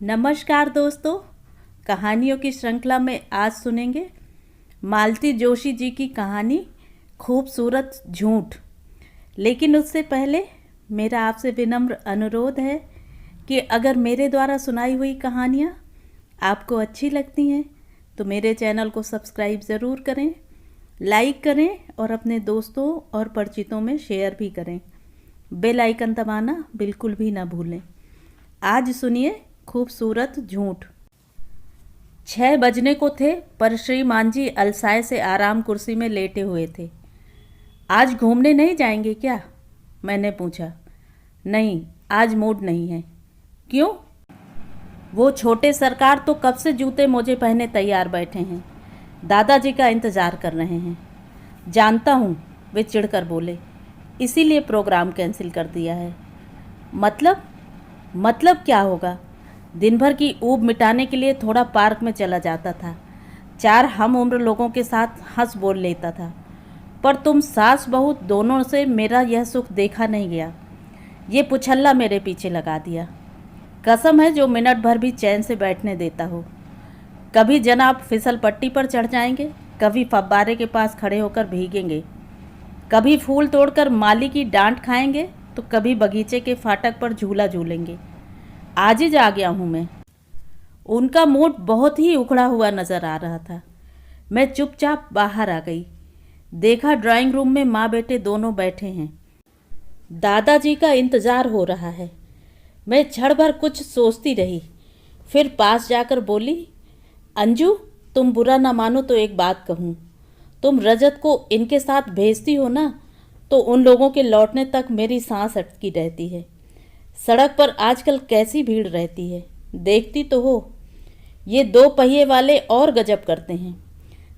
नमस्कार दोस्तों, कहानियों की श्रृंखला में आज सुनेंगे मालती जोशी जी की कहानी खूबसूरत झूठ। लेकिन उससे पहले मेरा आपसे विनम्र अनुरोध है कि अगर मेरे द्वारा सुनाई हुई कहानियाँ आपको अच्छी लगती हैं तो मेरे चैनल को सब्सक्राइब ज़रूर करें, लाइक करें और अपने दोस्तों और परिचितों में शेयर भी करें। बेल आइकन दबाना बिल्कुल भी ना भूलें। आज सुनिए खूबसूरत झूठ। 6 बजने को थे पर श्रीमान जी अलसाए से आराम कुर्सी में लेटे हुए थे। आज घूमने नहीं जाएंगे क्या? मैंने पूछा। नहीं, आज मूड नहीं है। क्यों? वो छोटे सरकार तो कब से जूते मोजे पहने तैयार बैठे हैं, दादाजी का इंतज़ार कर रहे हैं। जानता हूँ, वे चिढ़कर बोले, इसीलिए प्रोग्राम कैंसिल कर दिया है। मतलब क्या होगा? दिन भर की ऊब मिटाने के लिए थोड़ा पार्क में चला जाता था, 4 हम उम्र लोगों के साथ हंस बोल लेता था। पर तुम सास बहू दोनों से मेरा यह सुख देखा नहीं गया। ये पुछल्ला मेरे पीछे लगा दिया। कसम है जो मिनट भर भी चैन से बैठने देता हो। कभी जनाब फिसल पट्टी पर चढ़ जाएंगे, कभी फव्वारे के पास खड़े होकर भीगेंगे, कभी फूल तोड़कर माली की डांट खाएंगे तो कभी बगीचे के फाटक पर झूला झूलेंगे। आज ही जा गया हूँ मैं। उनका मूड बहुत ही उखड़ा हुआ नजर आ रहा था। मैं चुपचाप बाहर आ गई। देखा ड्राइंग रूम में माँ बेटे दोनों बैठे हैं। दादाजी का इंतज़ार हो रहा है। मैं क्षण भर कुछ सोचती रही, फिर पास जाकर बोली, अंजू, तुम बुरा ना मानो तो एक बात कहूँ। तुम रजत को इनके साथ भेजती हो ना, तो उन लोगों के लौटने तक मेरी सांस अटकी रहती है। सड़क पर आजकल कैसी भीड़ रहती है, देखती तो हो। ये 2 पहिए वाले और गजब करते हैं।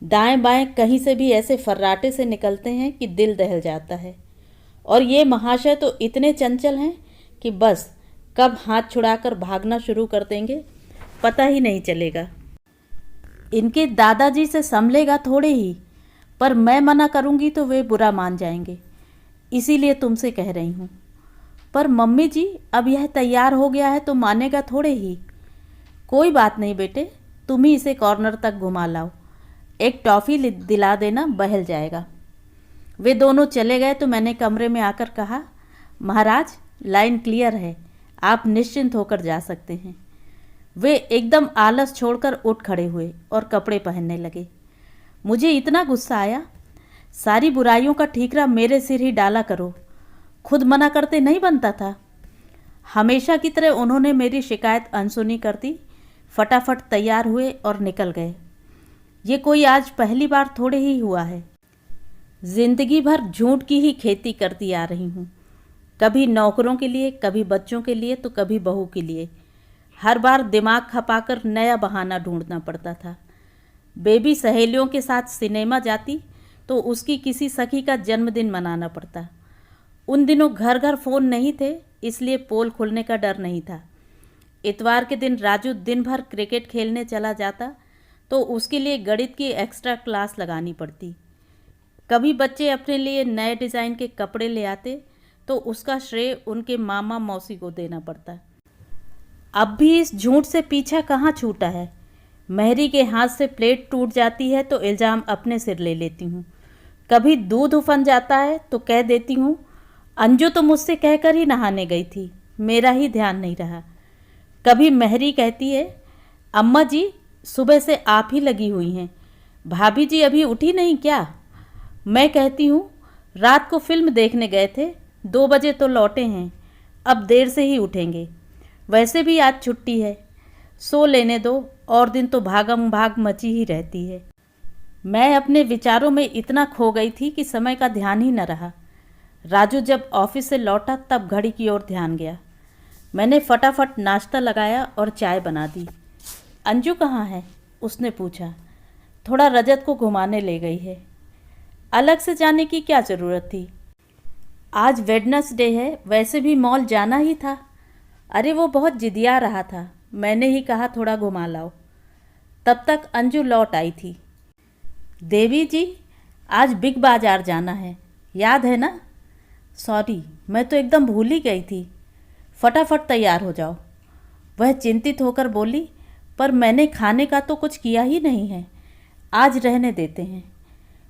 दाएं बाएं कहीं से भी ऐसे फर्राटे से निकलते हैं कि दिल दहल जाता है। और ये महाशय तो इतने चंचल हैं कि बस कब हाथ छुड़ाकर भागना शुरू कर देंगे पता ही नहीं चलेगा। इनके दादाजी से संभलेगा थोड़े ही, पर मैं मना करूँगी तो वे बुरा मान जाएंगे। इसीलिए तुमसे कह रही हूँ। पर मम्मी जी, अब यह तैयार हो गया है तो मानेगा थोड़े ही। कोई बात नहीं बेटे, तुम ही इसे कॉर्नर तक घुमा लाओ। एक टॉफ़ी दिला देना, बहल जाएगा। वे दोनों चले गए तो मैंने कमरे में आकर कहा, महाराज, लाइन क्लियर है, आप निश्चिंत होकर जा सकते हैं। वे एकदम आलस छोड़कर उठ खड़े हुए और कपड़े पहनने लगे। मुझे इतना गुस्सा आया। सारी बुराइयों का ठीकरा मेरे सिर ही डाला करो, खुद मना करते नहीं बनता था। हमेशा की तरह उन्होंने मेरी शिकायत अनसुनी कर दी, फटाफट तैयार हुए और निकल गए। ये कोई आज पहली बार थोड़े ही हुआ है। जिंदगी भर झूठ की ही खेती करती आ रही हूँ, कभी नौकरों के लिए, कभी बच्चों के लिए, तो कभी बहू के लिए। हर बार दिमाग खपाकर नया बहाना ढूंढना पड़ता था। बेबी सहेलियों के साथ सिनेमा जाती तो उसकी किसी सखी का जन्मदिन मनाना पड़ता। उन दिनों घर घर फ़ोन नहीं थे, इसलिए पोल खुलने का डर नहीं था। इतवार के दिन राजू दिन भर क्रिकेट खेलने चला जाता तो उसके लिए गणित की एक्स्ट्रा क्लास लगानी पड़ती। कभी बच्चे अपने लिए नए डिज़ाइन के कपड़े ले आते तो उसका श्रेय उनके मामा मौसी को देना पड़ता। अब भी इस झूठ से पीछा कहाँ छूटा है। मेहरी के हाथ से प्लेट टूट जाती है तो इल्ज़ाम अपने सिर ले लेती हूँ। कभी दूध उफन जाता है तो कह देती हूँ, अंजू तो मुझसे कहकर ही नहाने गई थी, मेरा ही ध्यान नहीं रहा। कभी मेहरी कहती है, अम्मा जी, सुबह से आप ही लगी हुई हैं, भाभी जी अभी उठी नहीं क्या? मैं कहती हूँ, रात को फिल्म देखने गए थे, 2 बजे तो लौटे हैं, अब देर से ही उठेंगे। वैसे भी आज छुट्टी है, सो लेने दो, और दिन तो भागम भाग मची ही रहती है। मैं अपने विचारों में इतना खो गई थी कि समय का ध्यान ही न रहा। राजू जब ऑफिस से लौटा तब घड़ी की ओर ध्यान गया। मैंने फटाफट नाश्ता लगाया और चाय बना दी। अंजू कहाँ है? उसने पूछा। थोड़ा रजत को घुमाने ले गई है। अलग से जाने की क्या ज़रूरत थी? आज वेडनेसडे है, वैसे भी मॉल जाना ही था। अरे वो बहुत जिदिया रहा था, मैंने ही कहा थोड़ा घुमा लाओ। तब तक अंजू लौट आई थी। देवी जी, आज बिग बाजार जाना है, याद है ना? सॉरी, मैं तो एकदम भूल ही गई थी। फटाफट तैयार हो जाओ। वह चिंतित होकर बोली, पर मैंने खाने का तो कुछ किया ही नहीं है, आज रहने देते हैं।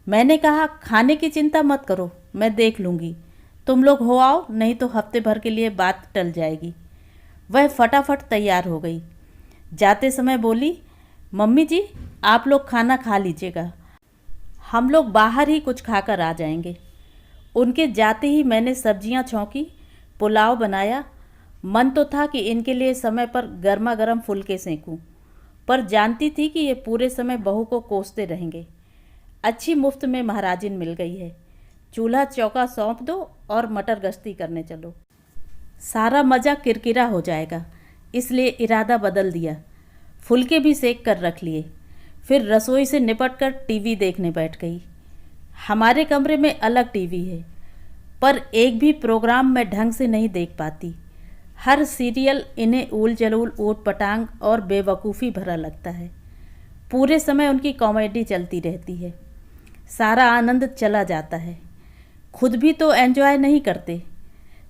मैंने कहा, खाने की चिंता मत करो, मैं देख लूँगी, तुम लोग हो आओ, नहीं तो हफ्ते भर के लिए बात टल जाएगी। वह फटाफट तैयार हो गई। जाते समय बोली, मम्मी जी आप लोग खाना खा लीजिएगा, हम लोग बाहर ही कुछ खाकर आ जाएंगे। उनके जाते ही मैंने सब्जियां छौंकी, पुलाव बनाया। मन तो था कि इनके लिए समय पर गर्मा गर्म फुलके सेंकूं, पर जानती थी कि ये पूरे समय बहू को कोसते रहेंगे। अच्छी मुफ्त में महाराजिन मिल गई है, चूल्हा चौका सौंप दो और मटर गश्ती करने चलो, सारा मज़ा किरकिरा हो जाएगा। इसलिए इरादा बदल दिया, फुलके भी सेक कर रख लिए। फिर रसोई से निपट कर टीवी देखने बैठ गई। हमारे कमरे में अलग टीवी है, पर एक भी प्रोग्राम मैं ढंग से नहीं देख पाती। हर सीरियल इन्हें ऊल जलूल ऊट पटांग और बेवकूफ़ी भरा लगता है। पूरे समय उनकी कॉमेडी चलती रहती है, सारा आनंद चला जाता है। खुद भी तो एंजॉय नहीं करते।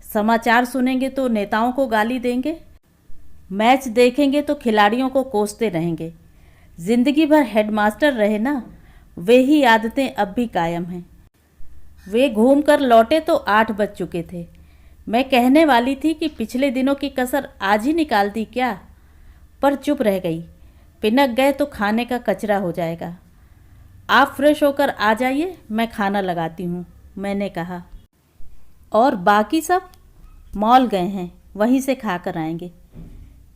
समाचार सुनेंगे तो नेताओं को गाली देंगे, मैच देखेंगे तो खिलाड़ियों को कोसते रहेंगे। जिंदगी भर हेडमास्टर रहे ना, वे ही आदतें अब भी कायम हैं। वे घूम कर लौटे तो 8 बज चुके थे। मैं कहने वाली थी कि पिछले दिनों की कसर आज ही निकाल दी क्या, पर चुप रह गई। पिनक गए तो खाने का कचरा हो जाएगा। आप फ्रेश होकर आ जाइए, मैं खाना लगाती हूँ, मैंने कहा। और बाकी सब मॉल गए हैं, वहीं से खाकर आएंगे।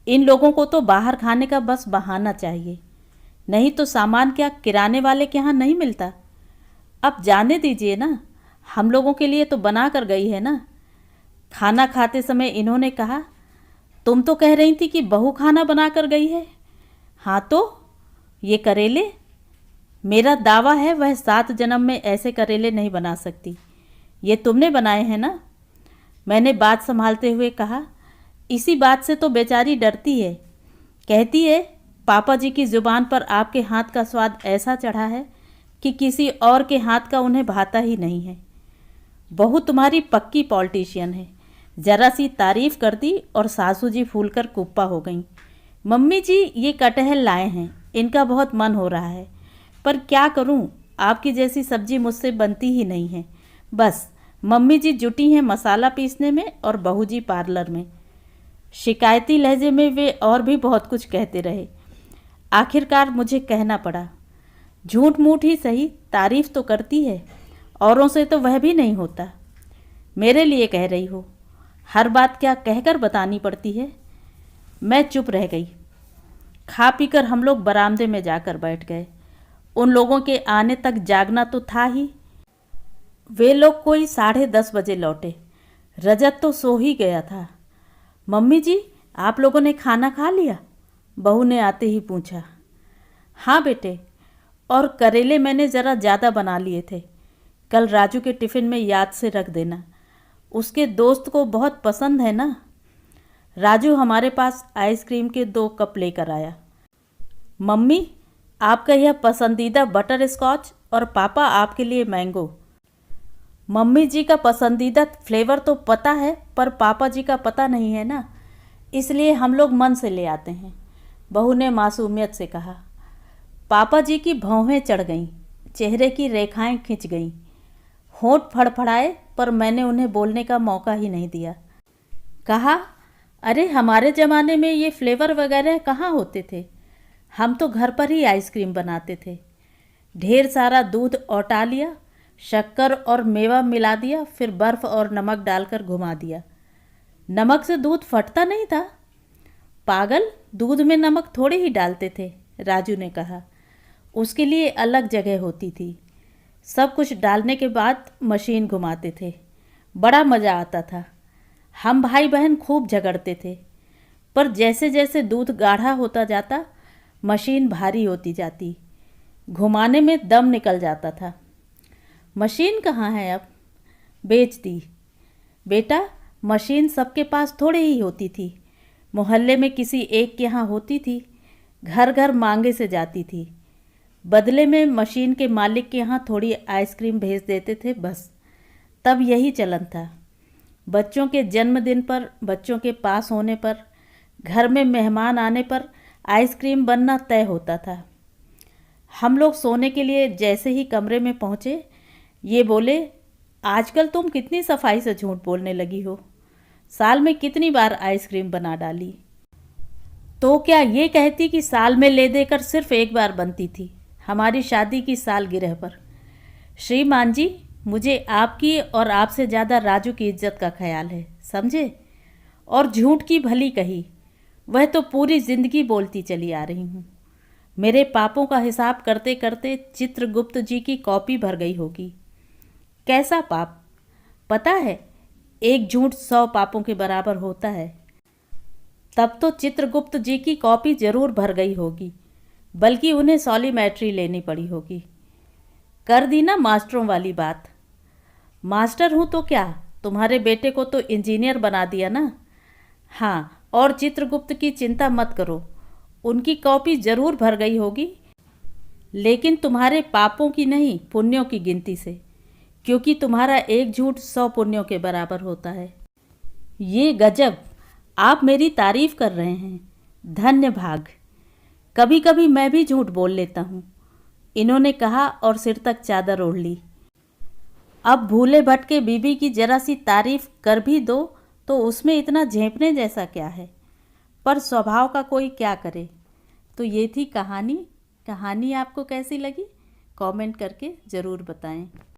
इन लोगों को तो बाहर खाने का बस बहाना चाहिए, नहीं तो सामान क्या किराने वाले के यहाँ नहीं मिलता। अब जाने दीजिए ना, हम लोगों के लिए तो बना कर गई है ना। खाना खाते समय इन्होंने कहा, तुम तो कह रही थी कि बहू खाना बना कर गई है। हाँ तो ये करेले, मेरा दावा है वह 7 जन्म में ऐसे करेले नहीं बना सकती। ये तुमने बनाए हैं ना। मैंने बात संभालते हुए कहा, इसी बात से तो बेचारी डरती है। कहती है पापा जी की ज़ुबान पर आपके हाथ का स्वाद ऐसा चढ़ा है कि किसी और के हाथ का उन्हें भाता ही नहीं है। बहू तुम्हारी पक्की पॉलिटिशियन है। जरा सी तारीफ कर दी और सासू जी फूलकर कुप्पा हो गईं। मम्मी जी ये कटहल लाए हैं, इनका बहुत मन हो रहा है, पर क्या करूं, आपकी जैसी सब्जी मुझसे बनती ही नहीं है। बस मम्मी जी जुटी हैं मसाला पीसने में और बहू जी पार्लर में। शिकायती लहजे में वे और भी बहुत कुछ कहते रहे। आखिरकार मुझे कहना पड़ा, झूठ मूठ ही सही, तारीफ तो करती है, औरों से तो वह भी नहीं होता। मेरे लिए कह रही हो, हर बात क्या कहकर बतानी पड़ती है। मैं चुप रह गई। खा पीकर हम लोग बरामदे में जाकर बैठ गए। उन लोगों के आने तक जागना तो था ही। वे लोग कोई 10:30 बजे लौटे। रजत तो सो ही गया था। मम्मी जी आप लोगों ने खाना खा लिया? बहू ने आते ही पूछा। हाँ बेटे, और करेले मैंने ज़रा ज़्यादा बना लिए थे, कल राजू के टिफ़िन में याद से रख देना, उसके दोस्त को बहुत पसंद है ना। राजू हमारे पास आइसक्रीम के 2 कप लेकर आया। मम्मी आपका यह पसंदीदा बटर स्कॉच और पापा आपके लिए मैंगो। मम्मी जी का पसंदीदा फ्लेवर तो पता है, पर पापा जी का पता नहीं है ना, इसलिए हम लोग मन से ले आते हैं, बहू ने मासूमियत से कहा। पापा जी की भौहें चढ़ गईं, चेहरे की रेखाएं खिंच गईं, होंठ फड़फड़ाए, पर मैंने उन्हें बोलने का मौका ही नहीं दिया। कहा, अरे हमारे ज़माने में ये फ्लेवर वगैरह कहाँ होते थे, हम तो घर पर ही आइसक्रीम बनाते थे। ढेर सारा दूध औटा लिया, शक्कर और मेवा मिला दिया, फिर बर्फ़ और नमक डालकर घुमा दिया। नमक से दूध फटता नहीं था। पागल, दूध में नमक थोड़े ही डालते थे, राजू ने कहा। उसके लिए अलग जगह होती थी। सब कुछ डालने के बाद मशीन घुमाते थे, बड़ा मज़ा आता था। हम भाई बहन खूब झगड़ते थे, पर जैसे जैसे दूध गाढ़ा होता जाता, मशीन भारी होती जाती, घुमाने में दम निकल जाता था। मशीन कहाँ है अब? बेच दी। बेटा, मशीन सबके पास थोड़े ही होती थी, मोहल्ले में किसी एक के यहाँ होती थी, घर घर मांगे से जाती थी। बदले में मशीन के मालिक के यहाँ थोड़ी आइसक्रीम भेज देते थे, बस। तब यही चलन था। बच्चों के जन्मदिन पर, बच्चों के पास होने पर, घर में मेहमान आने पर आइसक्रीम बनना तय होता था। हम लोग सोने के लिए जैसे ही कमरे में पहुँचे, ये बोले, आजकल तुम कितनी सफाई से झूठ बोलने लगी हो। साल में कितनी बार आइसक्रीम बना डाली। तो क्या ये कहती कि साल में ले देकर सिर्फ एक बार बनती थी, हमारी शादी की सालगिरह पर। श्रीमान जी, मुझे आपकी और आपसे ज़्यादा राजू की इज्जत का ख्याल है, समझे। और झूठ की भली कही, वह तो पूरी जिंदगी बोलती चली आ रही हूँ। मेरे पापों का हिसाब करते करते चित्रगुप्त जी की कॉपी भर गई होगी। कैसा पाप? पता है, एक झूठ 100 पापों के बराबर होता है। तब तो चित्रगुप्त जी की कॉपी जरूर भर गई होगी, बल्कि उन्हें सॉलीमैट्री लेनी पड़ी होगी। कर दी ना मास्टरों वाली बात। मास्टर हूँ तो क्या, तुम्हारे बेटे को तो इंजीनियर बना दिया ना। हाँ, और चित्रगुप्त की चिंता मत करो, उनकी कॉपी जरूर भर गई होगी, लेकिन तुम्हारे पापों की नहीं, पुण्यों की गिनती से, क्योंकि तुम्हारा एक झूठ 100 पुण्यों के बराबर होता है। ये गजब, आप मेरी तारीफ कर रहे हैं। धन्य भाग। कभी कभी मैं भी झूठ बोल लेता हूँ, इन्होंने कहा और सिर तक चादर ओढ़ ली। अब भूले भटके बीबी की जरा सी तारीफ कर भी दो तो उसमें इतना झेंपने जैसा क्या है, पर स्वभाव का कोई क्या करे। तो ये थी कहानी। कहानी आपको कैसी लगी कमेंट करके ज़रूर बताएं।